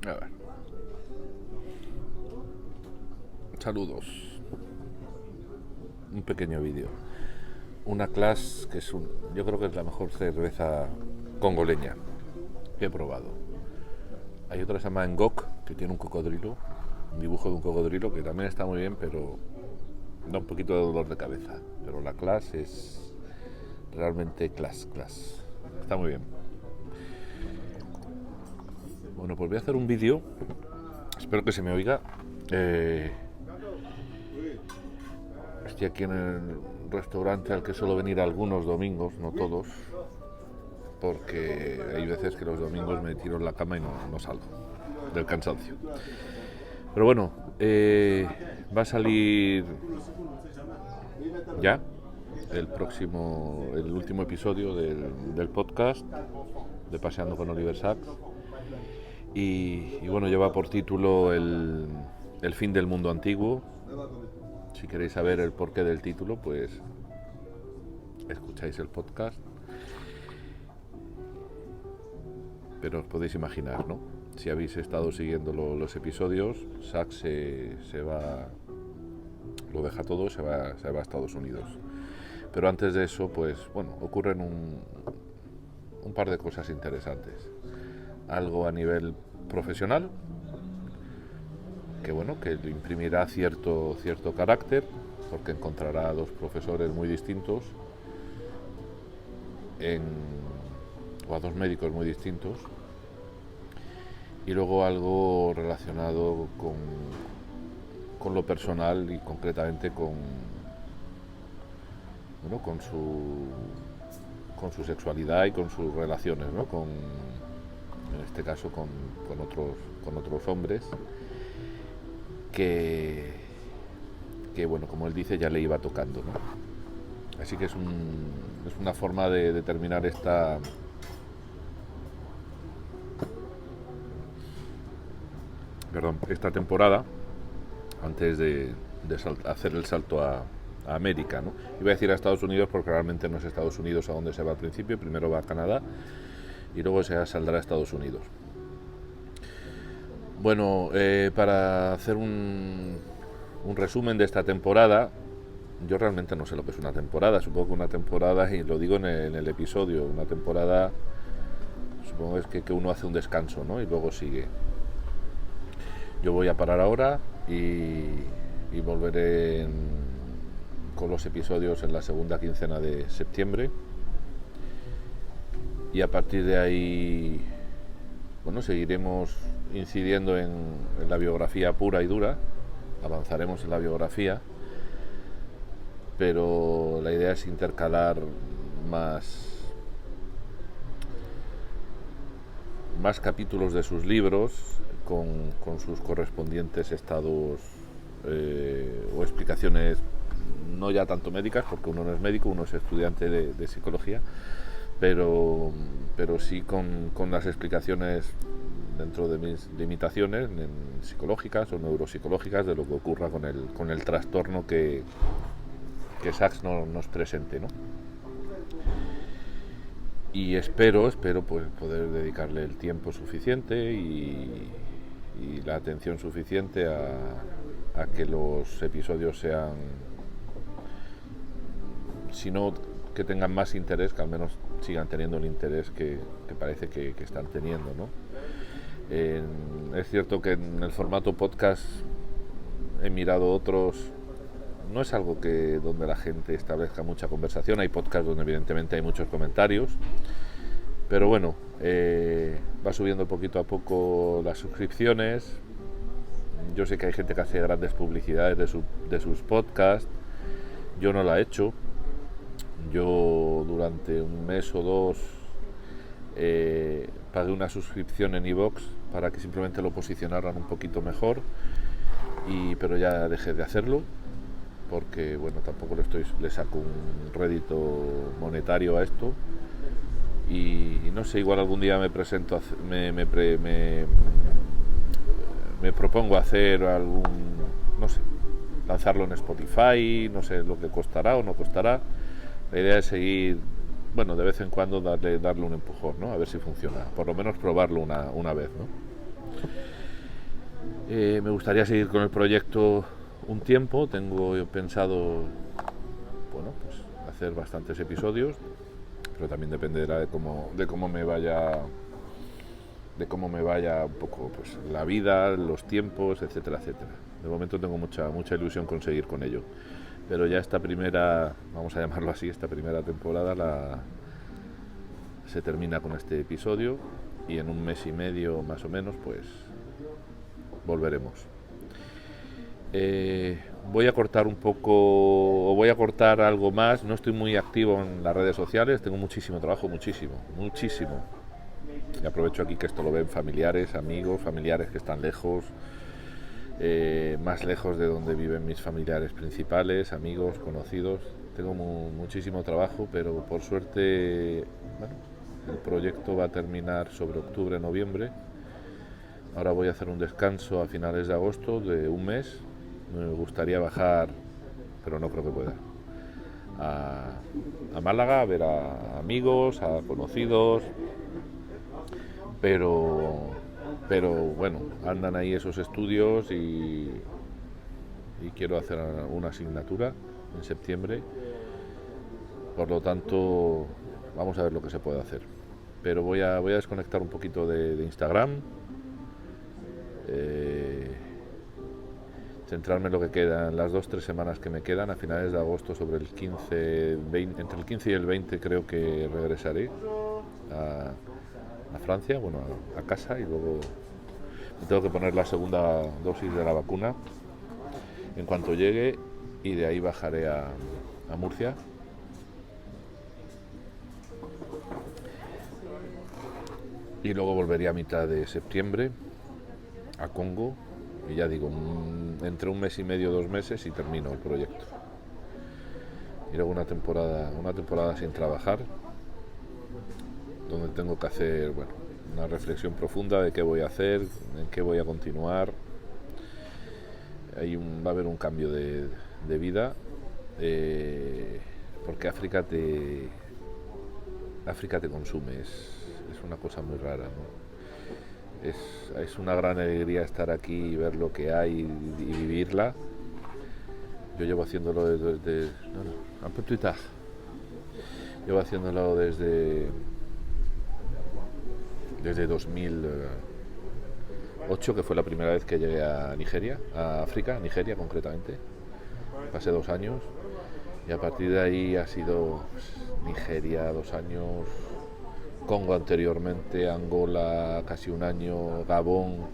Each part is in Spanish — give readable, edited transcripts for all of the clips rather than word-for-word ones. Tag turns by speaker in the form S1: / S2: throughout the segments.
S1: A ver. Saludos. Un pequeño vídeo. Una clase que yo creo que es la mejor cerveza congoleña que he probado. Hay otra que se llama Ngok, que tiene un cocodrilo, un dibujo de un cocodrilo, que también está muy bien, pero da un poquito de dolor de cabeza. Pero la clase es realmente clase. Está muy bien. Bueno, pues voy a hacer un vídeo. Espero que se me oiga. Estoy aquí en el restaurante al que suelo venir algunos domingos, no todos, porque hay veces que los domingos me tiro en la cama y no salgo del cansancio. Pero bueno, va a salir ya el último episodio del podcast de Paseando con Oliver Sacks. Y bueno, lleva por título el fin del mundo antiguo. Si queréis saber el porqué del título, pues escucháis el podcast. Pero os podéis imaginar, ¿no? Si habéis estado siguiendo los episodios, Sacks se va, lo deja todo, se va a Estados Unidos. Pero antes de eso, pues bueno, ocurren un par de cosas interesantes. Algo a nivel profesional, que bueno, que le imprimirá cierto carácter, porque encontrará a dos profesores muy distintos o a dos médicos muy distintos, y luego algo relacionado con lo personal y concretamente con su sexualidad y con sus relaciones, ¿no? En este caso con otros hombres que bueno, como él dice, ya le iba tocando, ¿no? Así que es una forma de terminar esta temporada antes de hacer el salto a América, ¿no? Iba a decir a Estados Unidos porque realmente no es Estados Unidos a donde se va al principio, primero va a Canadá y luego se saldrá a Estados Unidos. Bueno, para hacer un resumen de esta temporada, yo realmente no sé lo que es una temporada. Supongo que una temporada, y lo digo en el episodio, una temporada supongo es que uno hace un descanso, ¿no? Y luego sigue. Yo voy a parar ahora y volveré con los episodios en la segunda quincena de septiembre. Y a partir de ahí, bueno, seguiremos incidiendo en la biografía pura y dura, avanzaremos en la biografía, pero la idea es intercalar más capítulos de sus libros con sus correspondientes estados o explicaciones, no ya tanto médicas, porque uno no es médico, uno es estudiante de psicología, pero sí con las explicaciones dentro de mis limitaciones psicológicas o neuropsicológicas de lo que ocurra con el trastorno que Sacks nos presente, ¿no? Y espero pues poder dedicarle el tiempo suficiente y la atención suficiente a que los episodios sean, si no que tengan más interés, que al menos sigan teniendo el interés que parece que están teniendo, ¿no? Es cierto que en el formato podcast he mirado otros. No es algo donde la gente establezca mucha conversación. Hay podcasts donde evidentemente hay muchos comentarios, pero bueno, va subiendo poquito a poco las suscripciones. Yo sé que hay gente que hace grandes publicidades de sus podcasts. Yo no la he hecho. Yo durante un mes o dos pagué una suscripción en iVoox para que simplemente lo posicionaran un poquito mejor, pero ya dejé de hacerlo porque bueno, tampoco le saco un rédito monetario a esto, y no sé, igual algún día me presento, me propongo hacer lanzarlo en Spotify, no sé lo que costará o no costará. La idea es seguir, bueno, de vez en cuando darle un empujón, ¿no? A ver si funciona, por lo menos probarlo una vez, ¿no? Me gustaría seguir con el proyecto un tiempo. Tengo pensado, bueno, pues hacer bastantes episodios, pero también dependerá de cómo me vaya, un poco, pues la vida, los tiempos, etcétera, etcétera. De momento tengo mucha ilusión con seguir con ello, pero ya esta primera, vamos a llamarlo así, esta primera temporada se termina con este episodio, y en un mes y medio más o menos pues volveremos. Voy a cortar un poco, o voy a cortar algo más. No estoy muy activo en las redes sociales, tengo muchísimo trabajo, muchísimo. Y aprovecho aquí que esto lo ven familiares, amigos, familiares que están lejos, más lejos de donde viven mis familiares principales, amigos, conocidos. Tengo muchísimo trabajo, pero por suerte, bueno, el proyecto va a terminar sobre octubre, noviembre. Ahora voy a hacer un descanso a finales de agosto de un mes. Me gustaría bajar, pero no creo que pueda, a Málaga a ver a amigos, a conocidos, pero bueno, andan ahí esos estudios y quiero hacer una asignatura en septiembre. Por lo tanto, vamos a ver lo que se puede hacer. Pero voy a desconectar un poquito de Instagram, centrarme en lo que queda, en las 2-3 semanas que me quedan, a finales de agosto, sobre el 15, 20, entre el 15 y el 20 creo que regresaré a Francia, bueno, a casa, y luego me tengo que poner la segunda dosis de la vacuna en cuanto llegue, y de ahí bajaré a Murcia. Y luego volvería a mitad de septiembre a Congo, y ya digo, entre un mes y medio, 2 meses, y termino el proyecto. Y luego una temporada sin trabajar, donde tengo que hacer, bueno, una reflexión profunda de qué voy a hacer, en qué voy a continuar. Va a haber un cambio de vida, porque África te consume, es una cosa muy rara, ¿no? Es una gran alegría estar aquí y ver lo que hay y vivirla. Yo llevo haciéndolo desde llevo haciéndolo desde 2008, que fue la primera vez que llegué a Nigeria, a África, Nigeria concretamente. Pasé 2 años, y a partir de ahí ha sido Nigeria 2 años, Congo anteriormente, Angola casi 1 año, Gabón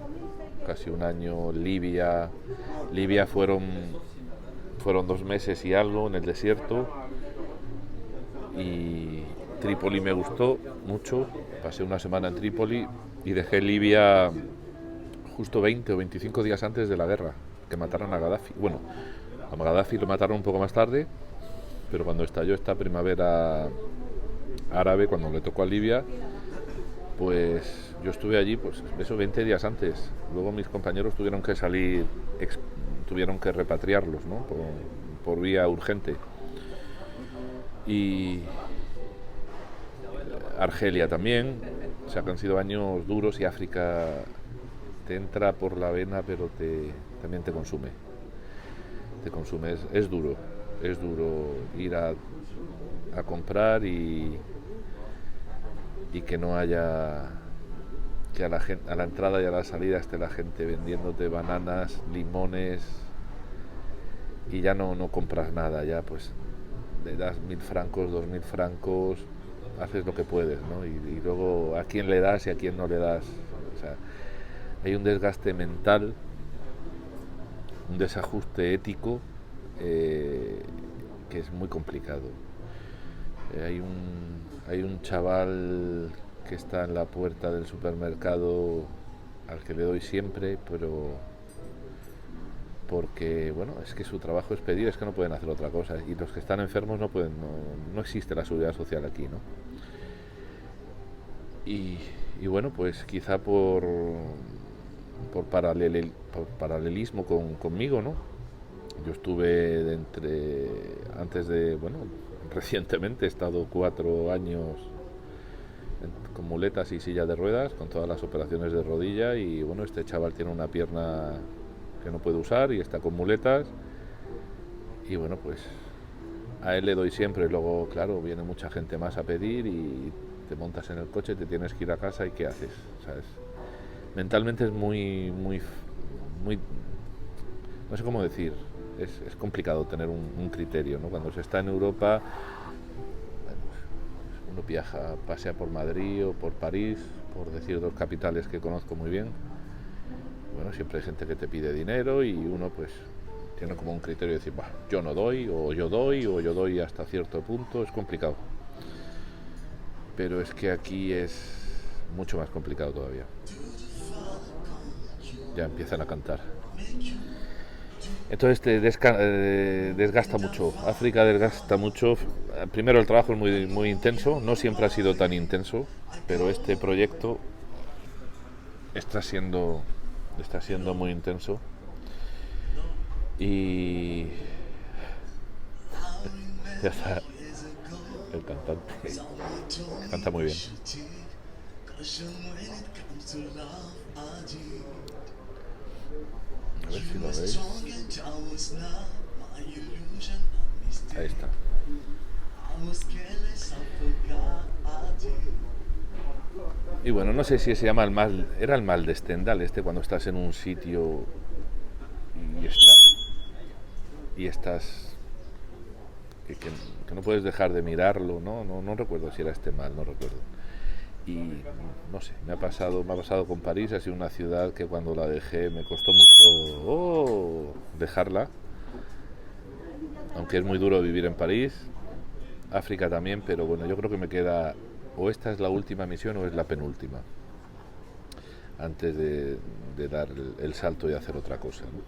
S1: casi 1 año, Libia fueron 2 meses y algo en el desierto, y Trípoli me gustó mucho, pasé 1 semana en Trípoli, y dejé Libia justo 20 o 25 días antes de la guerra, que mataron a Gaddafi. Bueno, a Gaddafi lo mataron un poco más tarde, pero cuando estalló esta primavera árabe, cuando le tocó a Libia, pues yo estuve allí, pues esos 20 días antes. Luego mis compañeros tuvieron que salir, tuvieron que repatriarlos, ¿no? por vía urgente. Y Argelia también. O sea, que han sido años duros, y África te entra por la vena, pero también te consume. Es duro ir a comprar y que no haya, que a la entrada y a la salida esté la gente vendiéndote bananas, limones, y ya no compras nada, ya pues le das 1.000 francos, 2.000 francos, haces lo que puedes, ¿no? Y luego a quién le das y a quién no le das. O sea, hay un desgaste mental, un desajuste ético, que es muy complicado. Hay un chaval que está en la puerta del supermercado al que le doy siempre, pero porque, bueno, es que su trabajo es pedir, es que no pueden hacer otra cosa, y los que están enfermos no pueden, no existe la seguridad social aquí, ¿no? Y bueno, pues quizá por paralelismo conmigo, ¿no? Yo estuve recientemente he estado 4 años con muletas y silla de ruedas, con todas las operaciones de rodilla, y bueno, este chaval tiene una pierna que no puede usar y está con muletas, y bueno, pues a él le doy siempre. Luego, claro, viene mucha gente más a pedir y te montas en el coche, te tienes que ir a casa y ¿qué haces? ¿Sabes? Mentalmente es muy, no sé cómo decir, es complicado tener un criterio, ¿no? Cuando se está en Europa, bueno, uno viaja, pasea por Madrid o por París, por decir dos capitales que conozco muy bien. Bueno, siempre hay gente que te pide dinero y uno pues tiene como un criterio de decir, bah, yo no doy, o yo doy hasta cierto punto. Es complicado. Pero es que aquí es mucho más complicado todavía. Ya empiezan a cantar. Entonces te desgasta mucho. África desgasta mucho. Primero, el trabajo es muy intenso. No siempre ha sido tan intenso, pero este proyecto está siendo muy intenso. Y ya está el cantante. Canta muy bien. A ver si lo veis. Ahí está. Y bueno, no sé si se llama era el mal de Stendhal, cuando estás en un sitio y estás que no puedes dejar de mirarlo, no recuerdo si era mal, no recuerdo. Y no sé, me ha pasado con París. Ha sido una ciudad que cuando la dejé me costó mucho dejarla, aunque es muy duro vivir en París. África también, pero bueno, yo creo que me queda, o esta es la última misión o es la penúltima, antes de dar el salto y hacer otra cosa, ¿no?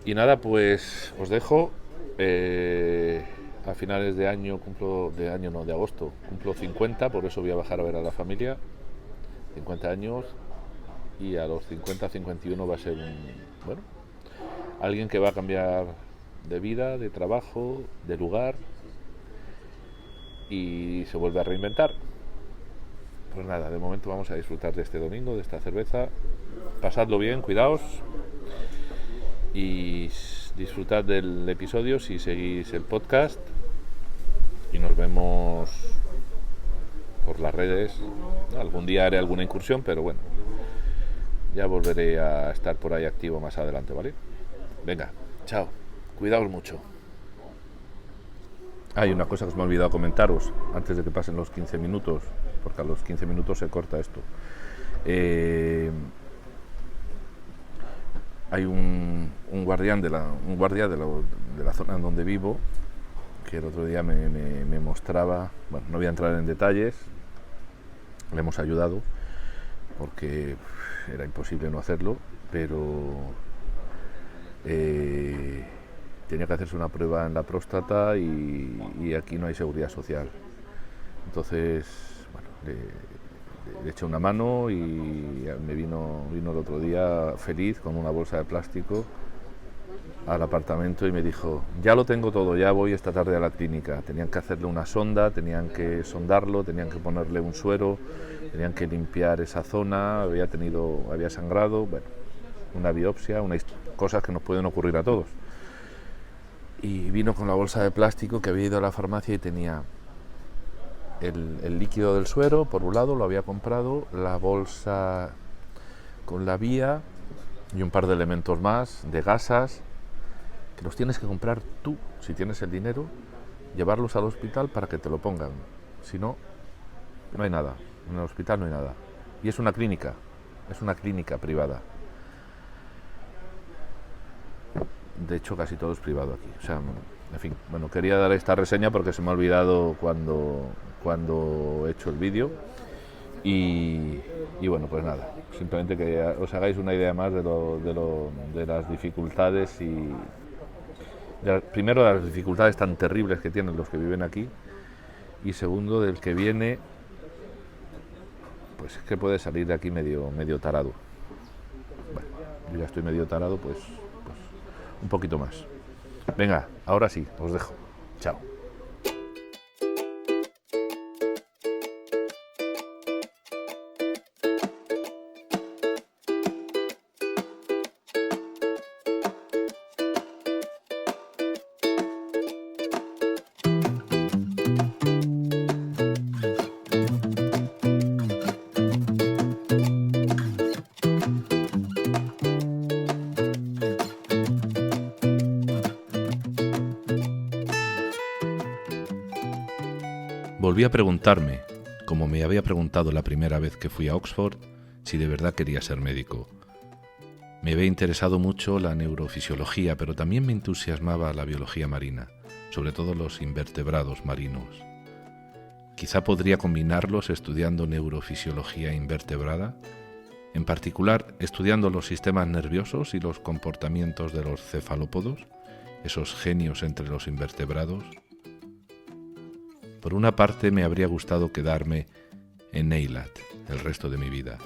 S1: Y nada, pues os dejo. A finales de año de agosto, cumplo 50, por eso voy a bajar a ver a la familia. 50 años, y a los 50, 51 va a ser alguien que va a cambiar de vida, de trabajo, de lugar, y se vuelve a reinventar. Pues nada, de momento vamos a disfrutar de este domingo, de esta cerveza. Pasadlo bien, cuidaos y disfrutad del episodio si seguís el podcast, y nos vemos por las redes. Algún día haré alguna incursión, pero bueno, ya volveré a estar por ahí activo más adelante, ¿vale? Venga, chao, cuidaos mucho. Hay una cosa que os me he olvidado comentaros antes de que pasen los 15 minutos, porque a los 15 minutos se corta esto. Hay un guardia de la zona en donde vivo, que el otro día me mostraba, bueno, no voy a entrar en detalles, le hemos ayudado porque era imposible no hacerlo, pero tenía que hacerse una prueba en la próstata y aquí no hay seguridad social. Entonces, bueno, le eché una mano y me vino el otro día feliz con una bolsa de plástico al apartamento y me dijo, ya lo tengo todo, ya voy esta tarde a la clínica. Tenían que hacerle una sonda, tenían que sondarlo, tenían que ponerle un suero, tenían que limpiar esa zona, había sangrado, bueno, una biopsia, cosas que nos pueden ocurrir a todos. Y vino con la bolsa de plástico, que había ido a la farmacia y tenía el líquido del suero, por un lado, lo había comprado, la bolsa con la vía y un par de elementos más, de gasas, que los tienes que comprar tú, si tienes el dinero, llevarlos al hospital para que te lo pongan. Si no, no hay nada, en el hospital no hay nada. Y es una clínica privada. De hecho, casi todo es privado aquí. O sea, en fin, bueno, quería dar esta reseña porque se me ha olvidado cuando he hecho el vídeo. Y bueno, pues nada, simplemente que os hagáis una idea más de las dificultades primero, de las dificultades tan terribles que tienen los que viven aquí, y segundo, del que viene, pues es que puede salir de aquí medio tarado. Bueno, yo ya estoy medio tarado, pues un poquito más. Venga, ahora sí, os dejo. Chao. Volví a preguntarme, como me había preguntado la primera vez que fui a Oxford, si de verdad quería ser médico. Me había interesado mucho la neurofisiología, pero también me entusiasmaba la biología marina, sobre todo los invertebrados marinos. Quizá podría combinarlos estudiando neurofisiología invertebrada, en particular estudiando los sistemas nerviosos y los comportamientos de los cefalópodos, esos genios entre los invertebrados. Por una parte me habría gustado quedarme en Eilat el resto de mi vida,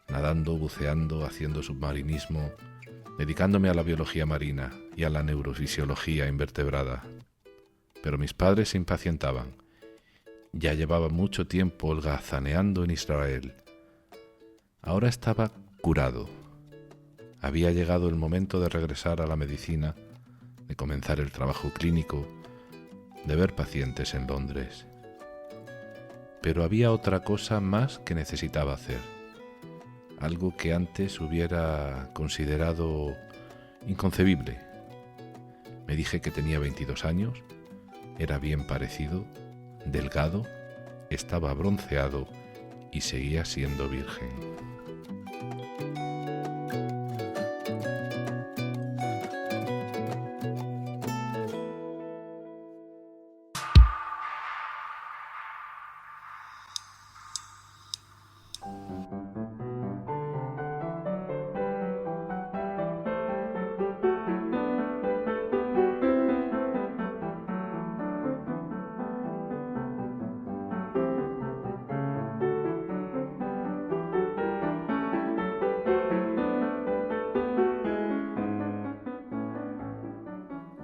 S1: nadando, buceando, haciendo submarinismo, dedicándome a la biología marina y a la neurofisiología invertebrada. Pero mis padres se impacientaban. Ya llevaba mucho tiempo holgazaneando en Israel. Ahora estaba curado. Había llegado el momento de regresar a la medicina, de comenzar el trabajo clínico, de ver pacientes en Londres. Pero había otra cosa más que necesitaba hacer, algo que antes hubiera considerado inconcebible. Me dije que tenía 22 años, era bien parecido, delgado, estaba bronceado y seguía siendo virgen.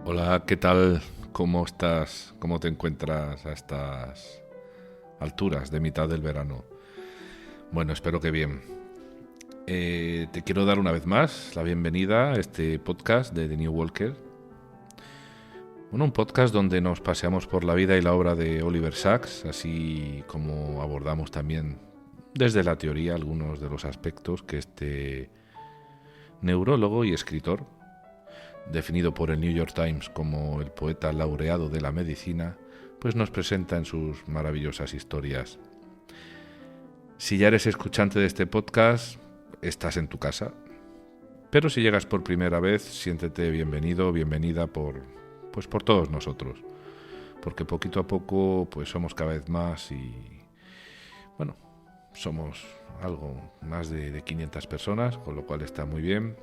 S1: Hola, ¿qué tal? ¿Cómo estás? ¿Cómo te encuentras a estas alturas de mitad del verano? Bueno, espero que bien. Te quiero dar una vez más la bienvenida a este podcast de The New Walker. Bueno, un podcast donde nos paseamos por la vida y la obra de Oliver Sacks, así como abordamos también desde la teoría algunos de los aspectos que este neurólogo y escritor, definido por el New York Times como el poeta laureado de la medicina, pues nos presenta en sus maravillosas historias. Si ya eres escuchante de este podcast, estás en tu casa. Pero si llegas por primera vez, siéntete bienvenido, bienvenida por todos nosotros. Porque poquito a poco pues somos cada vez más y bueno, somos algo más de 500 personas, con lo cual está muy bien.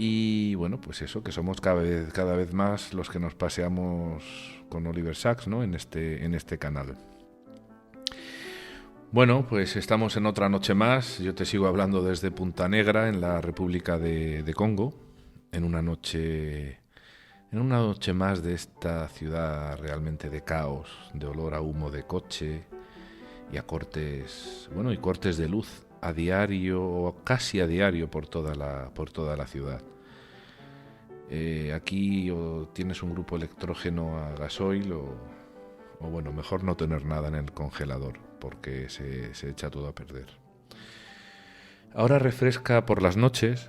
S1: Y bueno, pues eso, que somos cada vez más los que nos paseamos con Oliver Sacks, ¿no? en este canal. Bueno, pues estamos en otra noche más. Yo te sigo hablando desde Punta Negra, en la República de Congo, en una noche más de esta ciudad realmente de caos, de olor a humo de coche y a cortes de luz a diario o casi a diario por toda la ciudad. Aquí o tienes un grupo electrógeno a gasoil o bueno, mejor no tener nada en el congelador porque se echa todo a perder. Ahora refresca por las noches,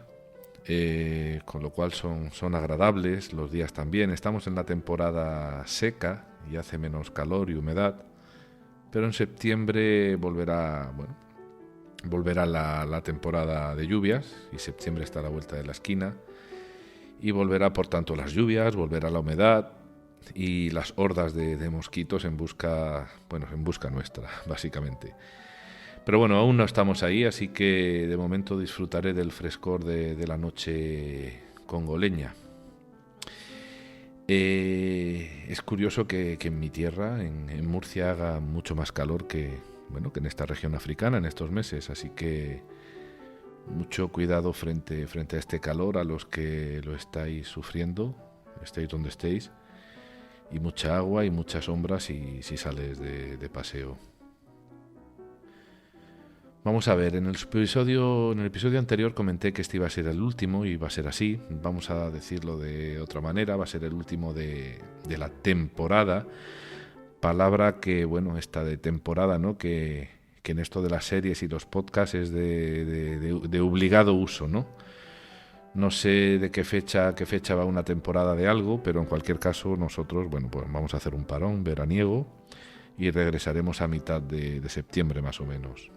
S1: con lo cual son agradables los días también. Estamos en la temporada seca y hace menos calor y humedad, pero en septiembre volverá la temporada de lluvias y septiembre está a la vuelta de la esquina y volverá por tanto las lluvias, volverá la humedad y las hordas de mosquitos en busca nuestra, básicamente. Pero bueno, aún no estamos ahí, así que de momento disfrutaré del frescor de la noche congoleña. Es curioso que en mi tierra, en Murcia, haga mucho más calor que en esta región africana en estos meses, así que mucho cuidado frente a este calor a los que lo estáis sufriendo, estéis donde estéis, y mucha agua y mucha sombra si sales de paseo. Vamos a ver, en el episodio anterior comenté que este iba a ser el último y va a ser así, vamos a decirlo de otra manera, va a ser el último de la temporada, palabra que, esta de temporada, ¿no? Que en esto de las series y los podcasts es de obligado uso, ¿no? No sé de qué fecha va una temporada de algo, pero en cualquier caso nosotros, pues vamos a hacer un parón veraniego y regresaremos a mitad de septiembre más o menos.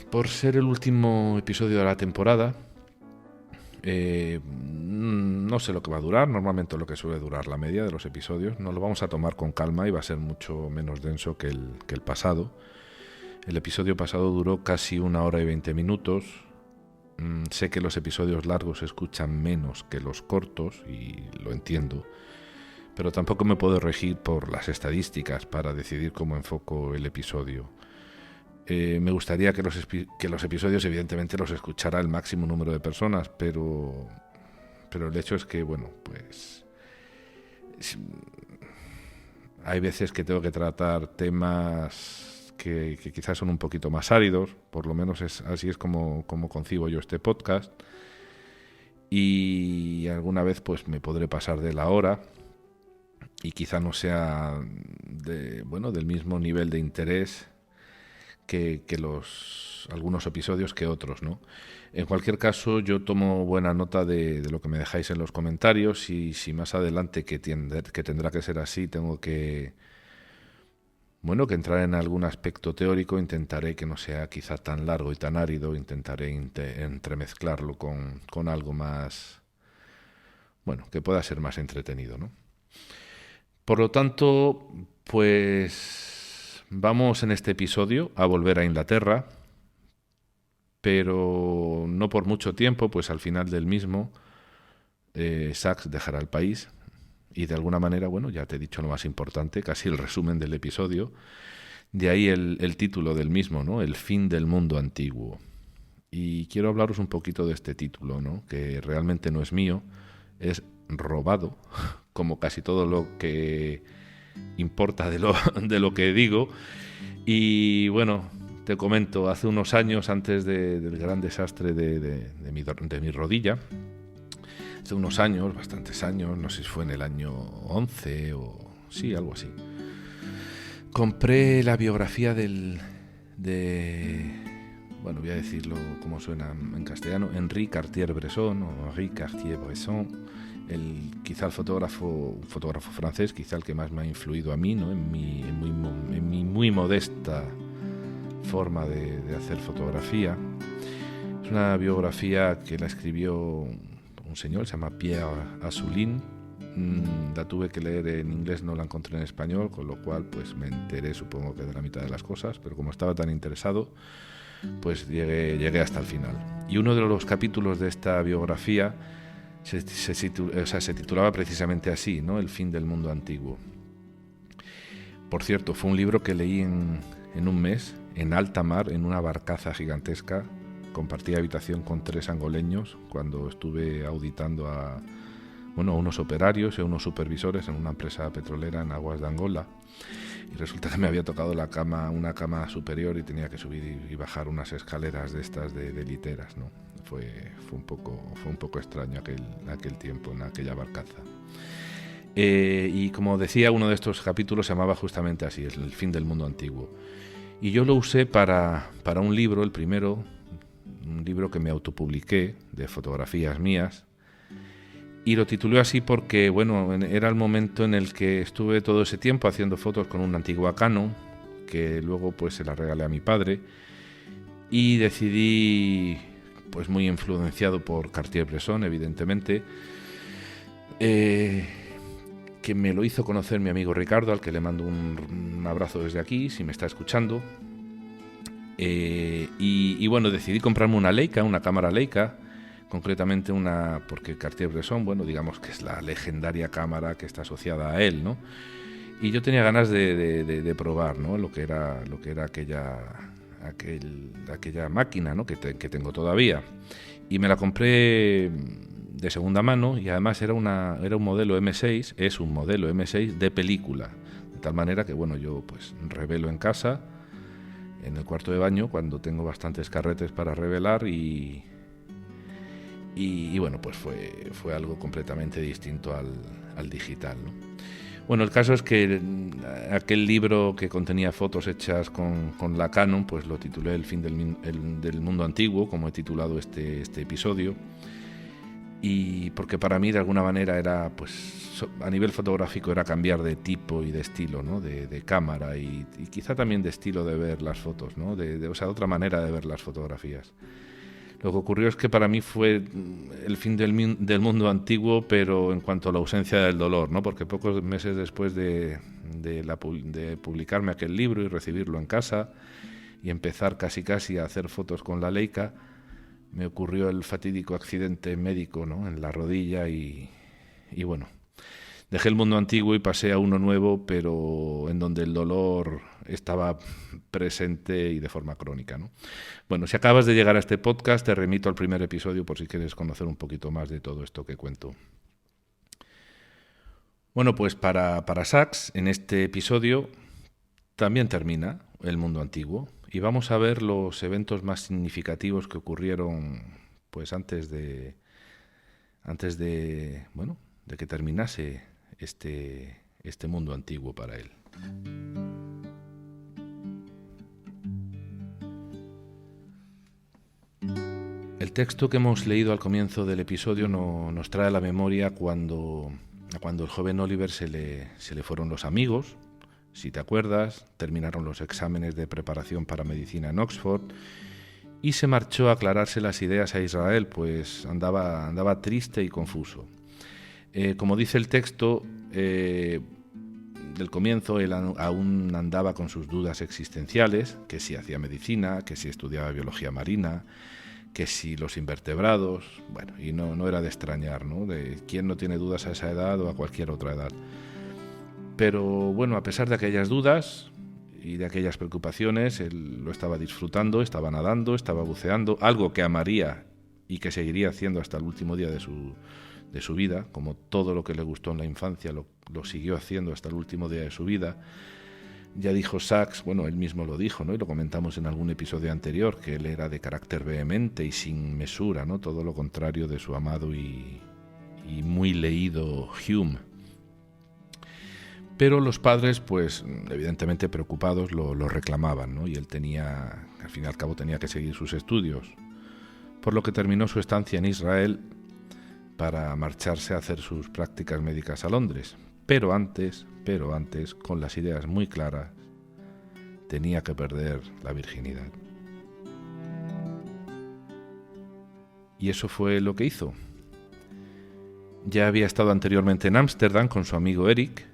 S1: Por ser el último episodio de la temporada, no sé lo que va a durar, normalmente lo que suele durar la media de los episodios. Nos lo vamos a tomar con calma y va a ser mucho menos denso que el pasado. El episodio pasado duró casi 1 hora y 20 minutos. Sé que los episodios largos se escuchan menos que los cortos y lo entiendo, pero tampoco me puedo regir por las estadísticas para decidir cómo enfoco el episodio. Me gustaría que los episodios evidentemente los escuchara el máximo número de personas, pero el hecho es que, bueno, pues hay veces que tengo que tratar temas que quizás son un poquito más áridos, por lo menos así es como concibo yo este podcast, y alguna vez pues me podré pasar de la hora y quizá no sea del mismo nivel de interés que algunos episodios que otros, ¿no? En cualquier caso, yo tomo buena nota de lo que me dejáis en los comentarios, y si más adelante, que tendrá que ser así, tengo que entrar en algún aspecto teórico, intentaré que no sea quizá tan largo y tan árido, intentaré entremezclarlo con algo más, que pueda ser más entretenido, ¿no? Por lo tanto, pues vamos en este episodio a volver a Inglaterra, pero no por mucho tiempo, pues al final del mismo Sax dejará el país y de alguna manera, ya te he dicho lo más importante, casi el resumen del episodio, de ahí el título del mismo, ¿no? El fin del mundo antiguo. Y quiero hablaros un poquito de este título, ¿no? Que realmente no es mío, es robado, como casi todo lo que importa de lo que digo. Y te comento, hace unos años, antes del gran desastre de mi rodilla, hace unos años, bastantes años, no sé si fue en el año 11 o sí, algo así, compré la biografía voy a decirlo como suena en castellano, Henri Cartier-Bresson, quizá el fotógrafo francés, quizá el que más me ha influido a mí, ¿no? en mi muy modesta forma de hacer fotografía. Es una biografía que la escribió un señor, se llama Pierre Assoulin. La tuve que leer en inglés, no la encontré en español, con lo cual pues me enteré, supongo que de la mitad de las cosas, pero como estaba tan interesado, pues llegué hasta el final. Y uno de los capítulos de esta biografía se titulaba precisamente así, ¿no? El fin del mundo antiguo. Por cierto, fue un libro que leí en un mes, en alta mar, en una barcaza gigantesca. Compartí habitación con 3 angoleños cuando estuve auditando a unos operarios y a unos supervisores en una empresa petrolera en aguas de Angola. Y resulta que me había tocado una cama superior y tenía que subir y bajar unas escaleras de estas de literas, ¿no? Fue un poco extraño aquel tiempo en aquella barcaza. Y como decía, uno de estos capítulos se llamaba justamente así, el fin del mundo antiguo. Y yo lo usé para un libro, el primero, un libro que me autopubliqué de fotografías mías, y lo titulé así porque, era el momento en el que estuve todo ese tiempo haciendo fotos con una antigua Canon, que luego pues se la regalé a mi padre, y decidí, pues muy influenciado por Cartier-Bresson, evidentemente, que me lo hizo conocer mi amigo Ricardo, al que le mando un abrazo desde aquí, si me está escuchando. Decidí comprarme una cámara Leica, concretamente porque Cartier-Bresson, digamos que es la legendaria cámara que está asociada a él, ¿no? Y yo tenía ganas de probar, ¿no? lo que era aquella máquina, ¿no? que tengo todavía. Y me la compré de segunda mano, y además era un modelo M6, es un modelo M6 de película, de tal manera que yo pues revelo en casa, en el cuarto de baño, cuando tengo bastantes carretes para revelar, y pues fue algo completamente distinto al digital, ¿no? El caso es que aquel libro que contenía fotos hechas con la Canon, pues lo titulé El fin del mundo antiguo, como he titulado este episodio.
S2: y porque para mí de alguna manera era, pues a nivel fotográfico era cambiar de tipo y de estilo, ¿no? de cámara y quizá también de estilo de ver las fotos, ¿no? O sea, otra manera de ver las fotografías. Lo que ocurrió es que para mí fue el fin del mundo antiguo, pero en cuanto a la ausencia del dolor, ¿no? Porque pocos meses después de publicarme aquel libro y recibirlo en casa y empezar casi a hacer fotos con la Leica, me ocurrió el fatídico accidente médico, ¿no? En la rodilla y bueno, dejé el mundo antiguo y pasé a uno nuevo, pero en donde el dolor estaba presente y de forma crónica, ¿no? Bueno, si acabas de llegar a este podcast, te remito al primer episodio por si quieres conocer un poquito más de todo esto que cuento. Bueno, pues para Sachs, en este episodio también termina el mundo antiguo y vamos a ver los eventos más significativos que ocurrieron pues antes de que terminase este mundo antiguo para él. El texto que hemos leído al comienzo del episodio nos trae a la memoria cuando el joven Oliver se le fueron los amigos. Si te acuerdas, terminaron los exámenes de preparación para medicina en Oxford y se marchó a aclararse las ideas a Israel, pues andaba triste y confuso. Como dice el texto del comienzo, él aún andaba con sus dudas existenciales, que si hacía medicina, que si estudiaba biología marina, que si los invertebrados, bueno, y no era de extrañar, ¿no? De quién no tiene dudas a esa edad o a cualquier otra edad. Pero bueno, a pesar de aquellas dudas y de aquellas preocupaciones, él lo estaba disfrutando, estaba nadando, estaba buceando, algo que amaría y que seguiría haciendo hasta el último día de su vida, como todo lo que le gustó en la infancia lo siguió haciendo hasta el último día de su vida. Ya dijo Sachs, bueno, él mismo lo dijo, ¿no? Y lo comentamos en algún episodio anterior, que él era de carácter vehemente y sin mesura, ¿no? Todo lo contrario de su amado y muy leído Hume. Pero los padres, pues evidentemente preocupados, lo reclamaban, ¿no? Y él al fin y al cabo tenía que seguir sus estudios, por lo que terminó su estancia en Israel para marcharse a hacer sus prácticas médicas a Londres. Pero antes, con las ideas muy claras, tenía que perder la virginidad. Y eso fue lo que hizo. Ya había estado anteriormente en Ámsterdam con su amigo Eric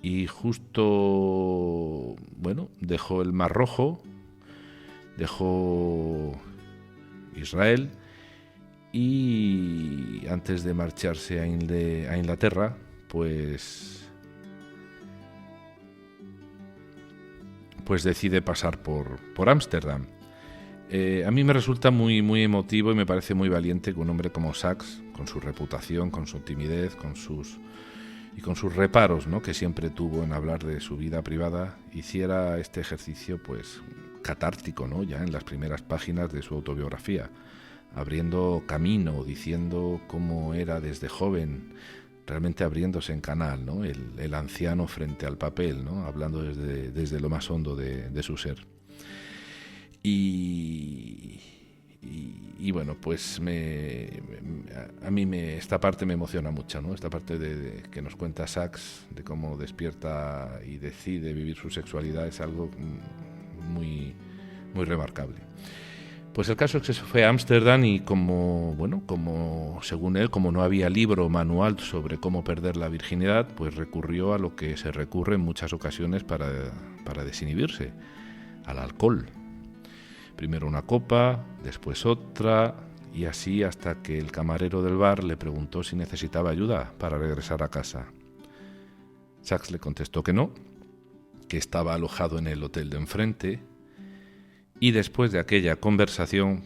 S2: y justo, bueno, dejó el Mar Rojo, dejó Israel y antes de marcharse a Inglaterra, pues decide pasar por Ámsterdam. A mí me resulta muy emotivo y me parece muy valiente que un hombre como Sachs, con su reputación, con su timidez, con sus reparos, ¿no?, que siempre tuvo en hablar de su vida privada, hiciera este ejercicio pues catártico, ¿no?, ya en las primeras páginas de su autobiografía, abriendo camino, diciendo cómo era desde joven, realmente abriéndose en canal, ¿no?, el anciano frente al papel, ¿no?, hablando desde lo más hondo de su ser. Y bueno, pues a mí esta parte me emociona mucho, ¿no? Esta parte de que nos cuenta Sachs, de cómo despierta y decide vivir su sexualidad, es algo muy remarcable. Pues el caso es que se fue a Ámsterdam y como según él, como no había libro o manual sobre cómo perder la virginidad, pues recurrió a lo que se recurre en muchas ocasiones para desinhibirse, al alcohol. Primero una copa, después otra, y así hasta que el camarero del bar le preguntó si necesitaba ayuda para regresar a casa. Sachs le contestó que no, que estaba alojado en el hotel de enfrente, y después de aquella conversación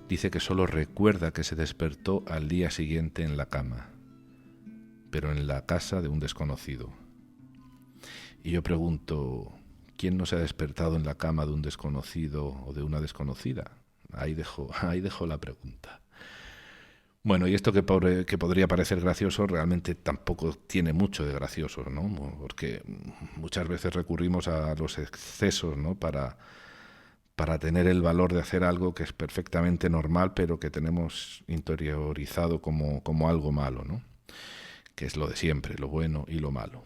S2: dice que solo recuerda que se despertó al día siguiente en la cama, pero en la casa de un desconocido. Y yo pregunto, ¿quién no se ha despertado en la cama de un desconocido o de una desconocida? Ahí dejo la pregunta. Bueno, y esto que podría parecer gracioso realmente tampoco tiene mucho de gracioso, ¿no? Porque muchas veces recurrimos a los excesos, ¿no?, para para tener el valor de hacer algo que es perfectamente normal, pero que tenemos interiorizado como algo malo, ¿no? Que es lo de siempre, lo bueno y lo malo.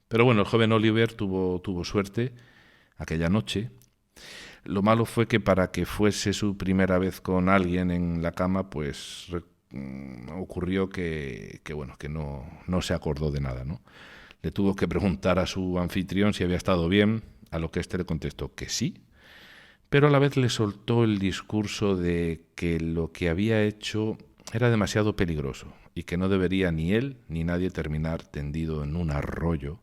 S2: Pero bueno, el joven Oliver tuvo suerte aquella noche. Lo malo fue que para que fuese su primera vez con alguien en la cama, pues ocurrió que no se acordó de nada, ¿no? Le tuvo que preguntar a su anfitrión si había estado bien, a lo que éste le contestó que sí, pero a la vez le soltó el discurso de que lo que había hecho era demasiado peligroso y que no debería ni él ni nadie terminar tendido en un arroyo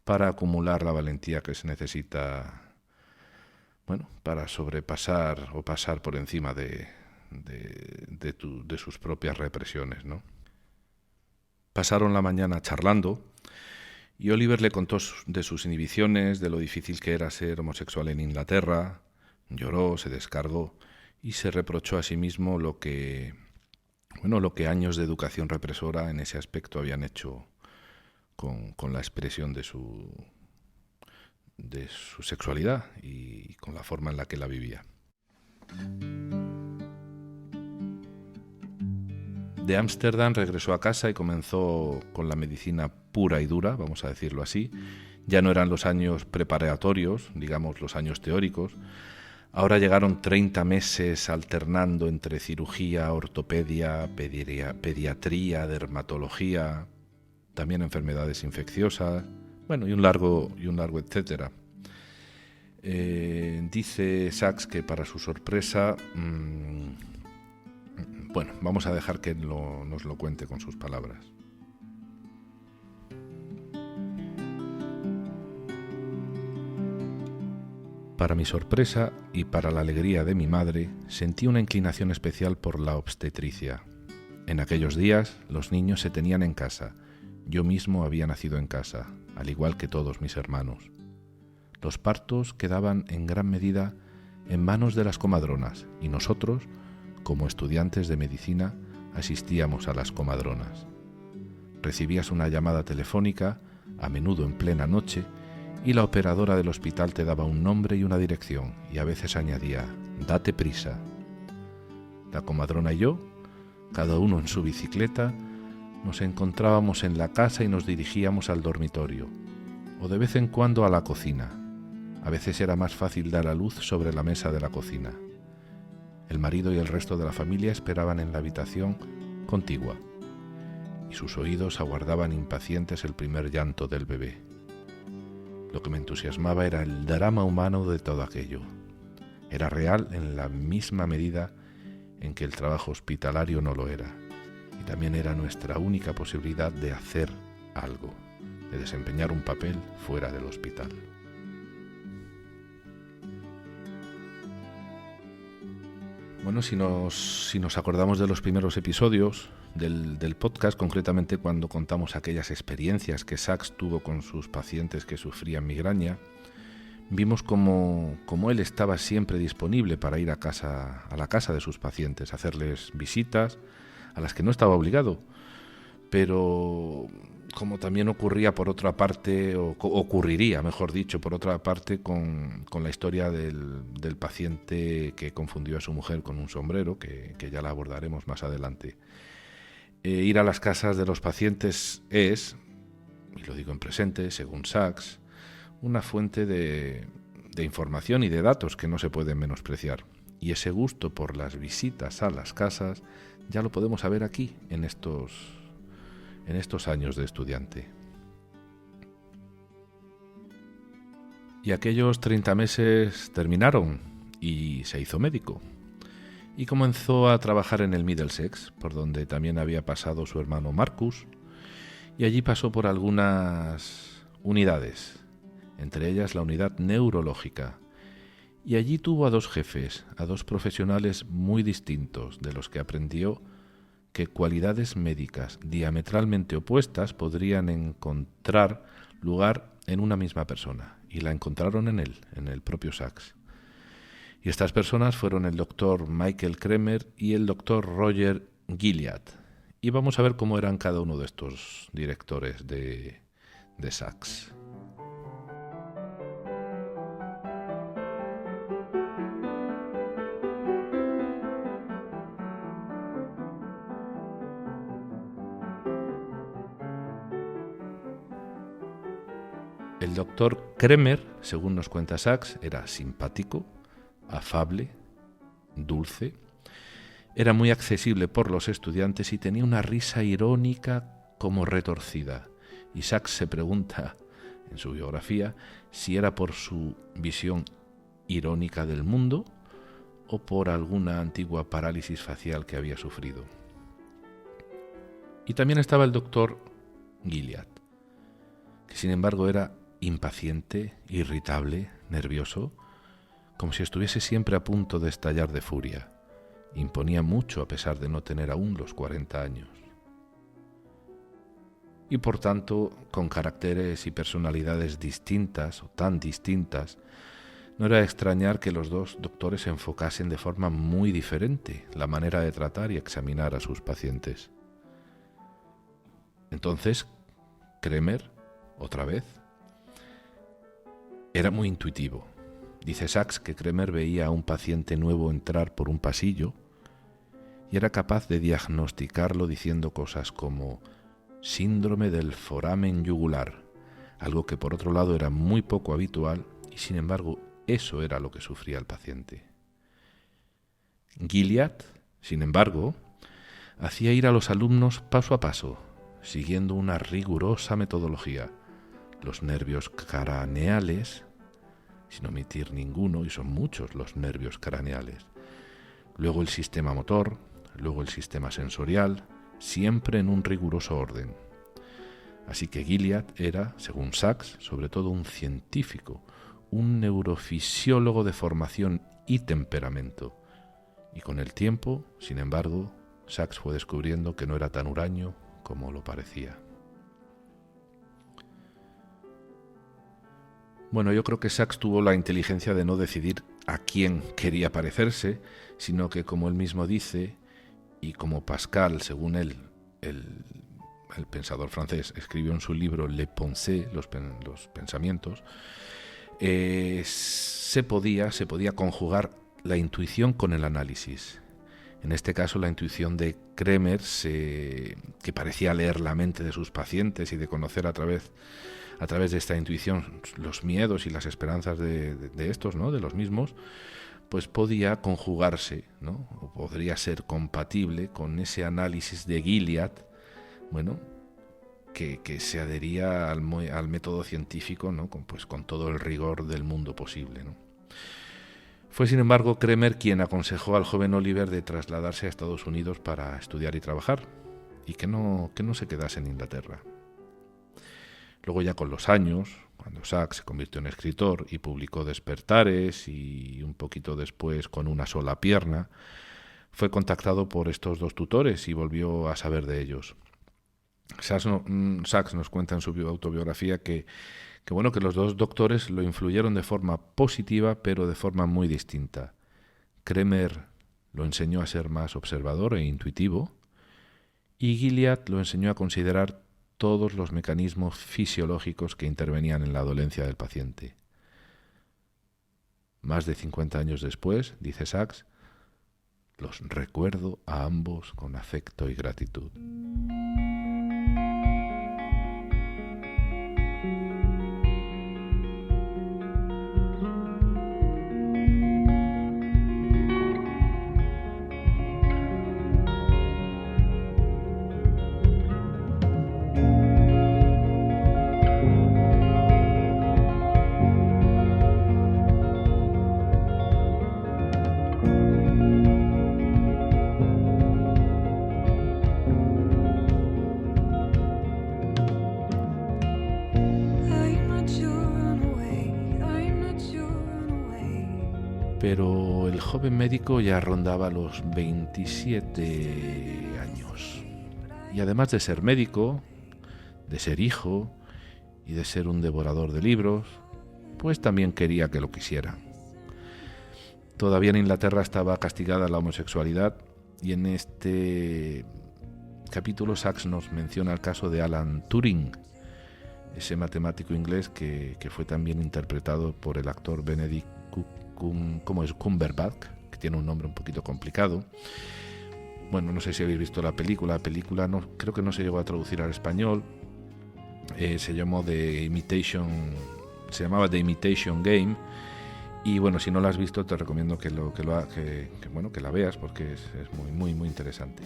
S2: para acumular la valentía que se necesita, para sobrepasar o pasar por encima de sus propias represiones, ¿no? Pasaron la mañana charlando y Oliver le contó de sus inhibiciones, de lo difícil que era ser homosexual en Inglaterra. Lloró, se descargó y se reprochó a sí mismo lo que años de educación represora en ese aspecto habían hecho con la expresión de su sexualidad y con la forma en la que la vivía. De Ámsterdam regresó a casa y comenzó con la medicina pura y dura, vamos a decirlo así. Ya no eran los años preparatorios, digamos los años teóricos. Ahora llegaron 30 meses alternando entre cirugía, ortopedia, pediatría, dermatología, también enfermedades infecciosas, y un largo etcétera. Dice Sachs que para su sorpresa, vamos a dejar que nos lo cuente con sus palabras. Para mi sorpresa y para la alegría de mi madre, sentí una inclinación especial por la obstetricia. En aquellos días, los niños se tenían en casa. Yo mismo había nacido en casa, al igual que todos mis hermanos. Los partos quedaban en gran medida en manos de las comadronas y nosotros, como estudiantes de medicina, asistíamos a las comadronas. Recibías una llamada telefónica, a menudo en plena noche, y la operadora del hospital te daba un nombre y una dirección, y a veces añadía, «Date prisa». La comadrona y yo, cada uno en su bicicleta, nos encontrábamos en la casa y nos dirigíamos al dormitorio, o de vez en cuando a la cocina. A veces era más fácil dar a luz sobre la mesa de la cocina. El marido y el resto de la familia esperaban en la habitación contigua, y sus oídos aguardaban impacientes el primer llanto del bebé. Lo que me entusiasmaba era el drama humano de todo aquello. Era real en la misma medida en que el trabajo hospitalario no lo era, y también era nuestra única posibilidad de hacer algo, de desempeñar un papel fuera del hospital. Si nos acordamos de los primeros episodios del podcast, concretamente cuando contamos aquellas experiencias que Sachs tuvo con sus pacientes que sufrían migraña, vimos como él estaba siempre disponible para ir a la casa de sus pacientes, hacerles visitas a las que no estaba obligado, pero como también ocurría por otra parte, o ocurriría, mejor dicho, por otra parte con la historia del paciente que confundió a su mujer con un sombrero, que ya la abordaremos más adelante. Ir a las casas de los pacientes es, y lo digo en presente, según Sachs, una fuente de información y de datos que no se pueden menospreciar. Y ese gusto por las visitas a las casas ya lo podemos saber aquí, en estos años de estudiante. Y aquellos 30 meses terminaron y se hizo médico. Y comenzó a trabajar en el Middlesex, por donde también había pasado su hermano Marcus, y allí pasó por algunas unidades, entre ellas la unidad neurológica. Y allí tuvo a dos jefes, a dos profesionales muy distintos, de los que aprendió que cualidades médicas diametralmente opuestas podrían encontrar lugar en una misma persona, y la encontraron en él, en el propio Sachs. Y estas personas fueron el doctor Michael Kremer y el doctor Roger Gilead. Y vamos a ver cómo eran cada uno de estos directores de Sachs. El doctor Kremer, según nos cuenta Sachs, era simpático, afable, dulce, era muy accesible por los estudiantes y tenía una risa irónica como retorcida. Y Sachs se pregunta en su biografía si era por su visión irónica del mundo o por alguna antigua parálisis facial que había sufrido. Y también estaba el doctor Gilliatt, que sin embargo era impaciente, irritable, nervioso, como si estuviese siempre a punto de estallar de furia. Imponía mucho a pesar de no tener aún los 40 años. Y por tanto, con caracteres y personalidades distintas o tan distintas, no era de extrañar que los dos doctores enfocasen de forma muy diferente la manera de tratar y examinar a sus pacientes. Entonces, Kremer, otra vez, era muy intuitivo. Dice Sachs que Kremer veía a un paciente nuevo entrar por un pasillo y era capaz de diagnosticarlo diciendo cosas como síndrome del foramen yugular, algo que por otro lado era muy poco habitual y sin embargo eso era lo que sufría el paciente. Gilliatt, sin embargo, hacía ir a los alumnos paso a paso, siguiendo una rigurosa metodología. Los nervios craneales, sin omitir ninguno, y son muchos los nervios craneales. Luego el sistema motor, luego el sistema sensorial, siempre en un riguroso orden. Así que Gilliatt era, según Sachs, sobre todo un científico, un neurofisiólogo de formación y temperamento. Y con el tiempo, sin embargo, Sachs fue descubriendo que no era tan huraño como lo parecía. Bueno, yo creo que Sachs tuvo la inteligencia de no decidir a quién quería parecerse, sino que, como él mismo dice, y como Pascal, según él, el pensador francés, escribió en su libro Les Pensées, los pensamientos, se podía conjugar la intuición con el análisis. En este caso, la intuición de Kremer, que parecía leer la mente de sus pacientes y de conocer a través de esta intuición los miedos y las esperanzas de estos, ¿no?, de los mismos, pues podía conjugarse, ¿no?, o podría ser compatible con ese análisis de Gilliatt, bueno, que se adhería al método científico, ¿no?, con todo el rigor del mundo posible, ¿no? Fue, sin embargo, Kremer quien aconsejó al joven Oliver de trasladarse a Estados Unidos para estudiar y trabajar, y que no se quedase en Inglaterra. Luego, ya con los años, cuando Sachs se convirtió en escritor y publicó Despertares y un poquito después Con una sola pierna, fue contactado por estos dos tutores y volvió a saber de ellos. Sachs nos cuenta en su autobiografía que los dos doctores lo influyeron de forma positiva, pero de forma muy distinta. Kremer lo enseñó a ser más observador e intuitivo, y Gilliatt lo enseñó a considerar todos los mecanismos fisiológicos que intervenían en la dolencia del paciente. Más de 50 años después, dice Sachs, los recuerdo a ambos con afecto y gratitud. Pero el joven médico ya rondaba los 27 años. Y además de ser médico, de ser hijo y de ser un devorador de libros, pues también quería que lo quisieran. Todavía en Inglaterra estaba castigada la homosexualidad, y en este capítulo Sachs nos menciona el caso de Alan Turing, ese matemático inglés que fue también interpretado por el actor Benedict Cumberbatch, que tiene un nombre un poquito complicado. Bueno, no sé si habéis visto la película no, creo que no se llegó a traducir al español, se llamaba The Imitation Game. Y bueno, si no la has visto, te recomiendo que la veas, porque es muy interesante.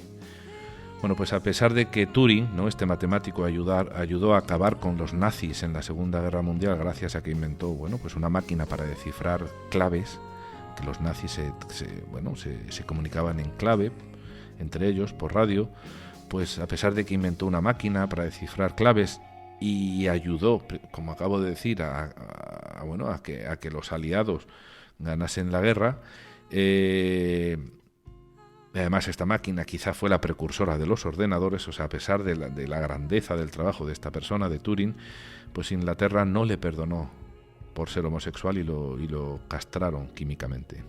S2: Bueno, pues a pesar de que Turing, ¿no?, este matemático, ayudó a acabar con los nazis en la Segunda Guerra Mundial gracias a que inventó, pues una máquina para descifrar claves, que los nazis se comunicaban en clave entre ellos por radio. Pues a pesar de que inventó una máquina para descifrar claves y ayudó, como acabo de decir, a que los aliados ganasen la guerra, además esta máquina quizá fue la precursora de los ordenadores. O sea, a pesar de la grandeza del trabajo de esta persona, de Turing, pues Inglaterra no le perdonó por ser homosexual y lo castraron químicamente.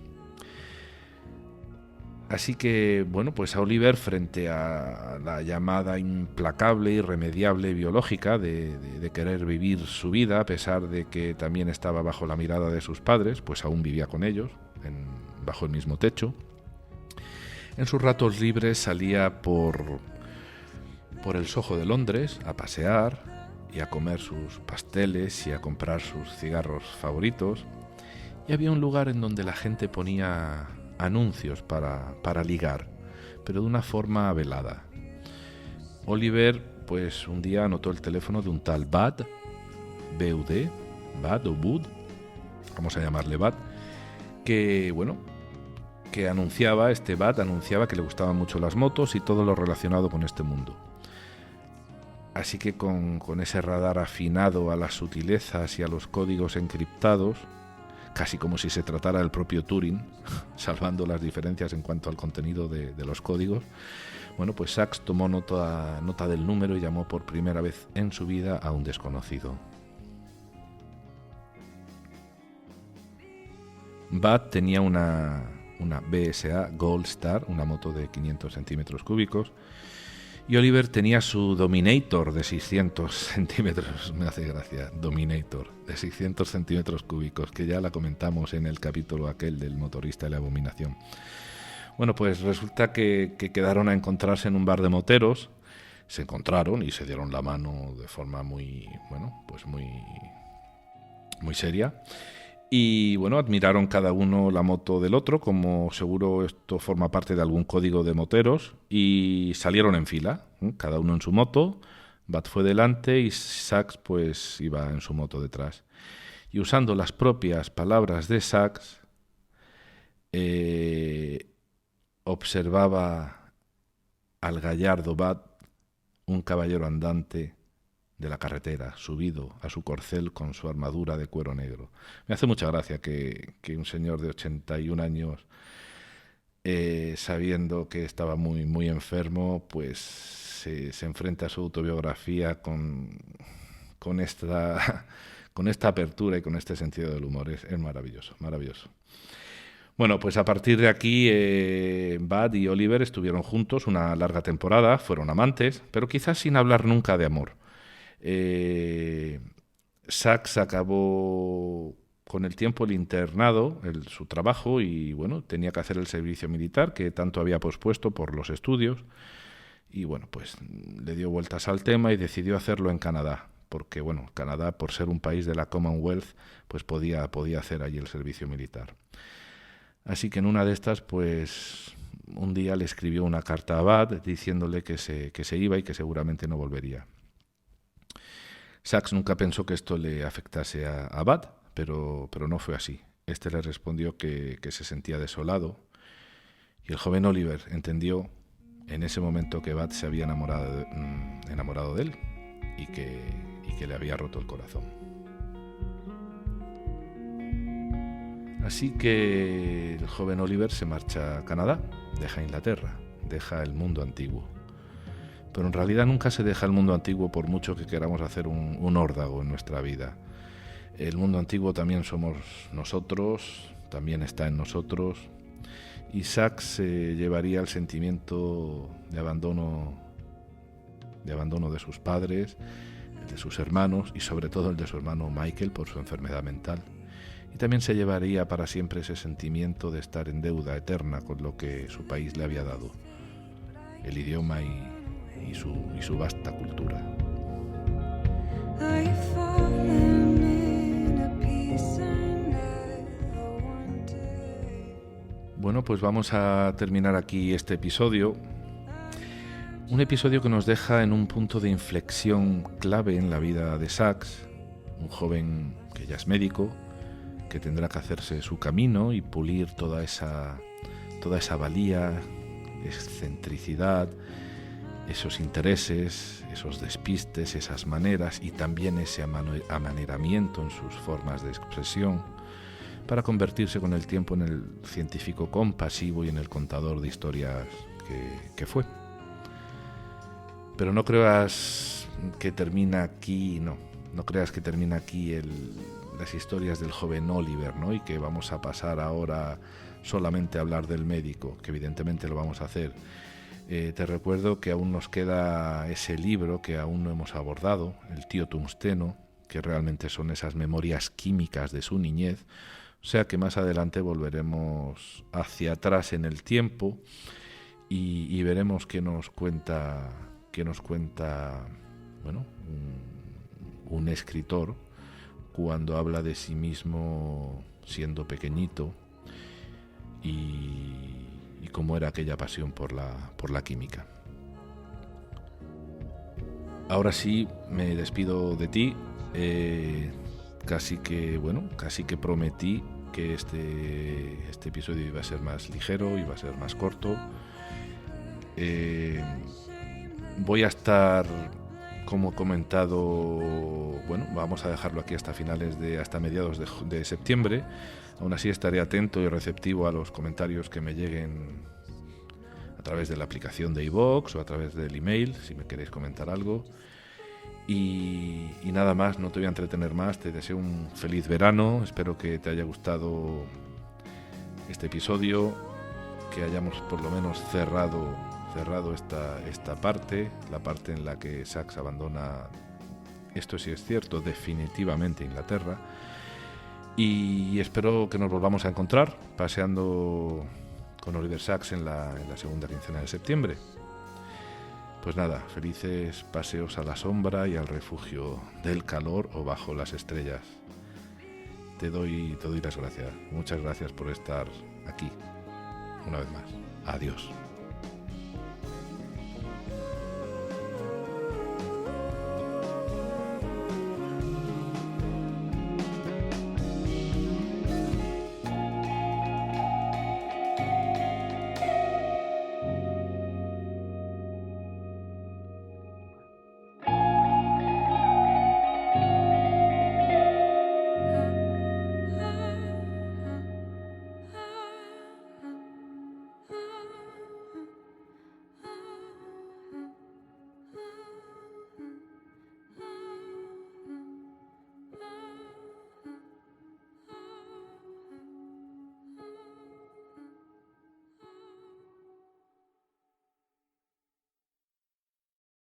S2: Así que, pues a Oliver, frente a la llamada implacable, irremediable biológica de querer vivir su vida, a pesar de que también estaba bajo la mirada de sus padres, pues aún vivía con ellos, bajo el mismo techo. En sus ratos libres salía por el Soho de Londres a pasear y a comer sus pasteles y a comprar sus cigarros favoritos. Y había un lugar en donde la gente ponía anuncios para ligar, pero de una forma velada. Oliver, pues un día anotó el teléfono de un tal Bud, B-U-D, Bud o Bud, vamos a llamarle Bud, que anunciaba que le gustaban mucho las motos y todo lo relacionado con este mundo. Así que con ese radar afinado a las sutilezas y a los códigos encriptados, casi como si se tratara del propio Turing, salvando las diferencias en cuanto al contenido de los códigos, pues Sachs tomó nota del número y llamó por primera vez en su vida a un desconocido. Bud tenía una BSA Gold Star, una moto de 500 centímetros cúbicos, y Oliver tenía su Dominator de 600 centímetros, me hace gracia, Dominator, de 600 centímetros cúbicos, que ya la comentamos en el capítulo aquel del motorista y la abominación. Pues resulta que quedaron a encontrarse en un bar de moteros, se encontraron y se dieron la mano de forma muy seria. Y admiraron cada uno la moto del otro, como seguro esto forma parte de algún código de moteros, y salieron en fila, cada uno en su moto. Bud fue delante y Sachs pues iba en su moto detrás. Y usando las propias palabras de Sachs, observaba al gallardo Bud, un caballero andante de la carretera, subido a su corcel con su armadura de cuero negro. Me hace mucha gracia que un señor de 81 años, sabiendo que estaba muy enfermo, pues se enfrenta a su autobiografía con esta apertura y con este sentido del humor. Es maravilloso. Pues a partir de aquí, Bud y Oliver estuvieron juntos una larga temporada, fueron amantes, pero quizás sin hablar nunca de amor. Sachs acabó con el tiempo el internado, su trabajo, y tenía que hacer el servicio militar que tanto había pospuesto por los estudios, y pues le dio vueltas al tema y decidió hacerlo en Canadá, porque Canadá, por ser un país de la Commonwealth, pues podía hacer allí el servicio militar. Así que en una de estas, pues un día le escribió una carta a Bud diciéndole que se iba y que seguramente no volvería. Sachs nunca pensó que esto le afectase a Bud, pero no fue así. Este le respondió que se sentía desolado, y el joven Oliver entendió en ese momento que Bud se había enamorado de él y que le había roto el corazón. Así que el joven Oliver se marcha a Canadá, deja Inglaterra, deja el mundo antiguo. Pero en realidad nunca se deja el mundo antiguo por mucho que queramos hacer un órdago en nuestra vida. El mundo antiguo también somos nosotros, también está en nosotros. Y Sachs llevaría el sentimiento de abandono de sus padres, el de sus hermanos y sobre todo el de su hermano Michael por su enfermedad mental. Y también se llevaría para siempre ese sentimiento de estar en deuda eterna con lo que su país le había dado, el idioma y su vasta cultura. Bueno, pues vamos a terminar aquí este episodio. Un episodio que nos deja en un punto de inflexión clave en la vida de Sachs, un joven que ya es médico, que tendrá que hacerse su camino y pulir toda esa valía, excentricidad, esos intereses, esos despistes, esas maneras y también ese amaneramiento en sus formas de expresión, para convertirse con el tiempo en el científico compasivo y en el contador de historias que fue. Pero no creas que termina aquí, no creas que termina aquí las historias del joven Oliver, ¿no? Y que vamos a pasar ahora solamente a hablar del médico, que evidentemente lo vamos a hacer. Te recuerdo que aún nos queda ese libro que aún no hemos abordado, El tío Tungsteno, que realmente son esas memorias químicas de su niñez. O sea que más adelante volveremos hacia atrás en el tiempo y veremos qué nos cuenta bueno, un escritor cuando habla de sí mismo siendo pequeñito y cómo era aquella pasión por la química. Ahora sí me despido de ti. Casi que prometí que este episodio iba a ser más ligero, iba a ser más corto. Voy a estar, como he comentado, bueno, vamos a dejarlo aquí hasta mediados de septiembre. Aún así estaré atento y receptivo a los comentarios que me lleguen a través de la aplicación de iVoox o a través del email, si me queréis comentar algo. Y nada más, no te voy a entretener más, te deseo un feliz verano, espero que te haya gustado este episodio, que hayamos por lo menos cerrado esta parte, la parte en la que Sachs abandona, esto sí es cierto, definitivamente Inglaterra, y espero que nos volvamos a encontrar paseando con Oliver Sachs en la segunda quincena de septiembre. Pues nada, felices paseos a la sombra y al refugio del calor o bajo las estrellas. Te doy las gracias. Muchas gracias por estar aquí una vez más. Adiós.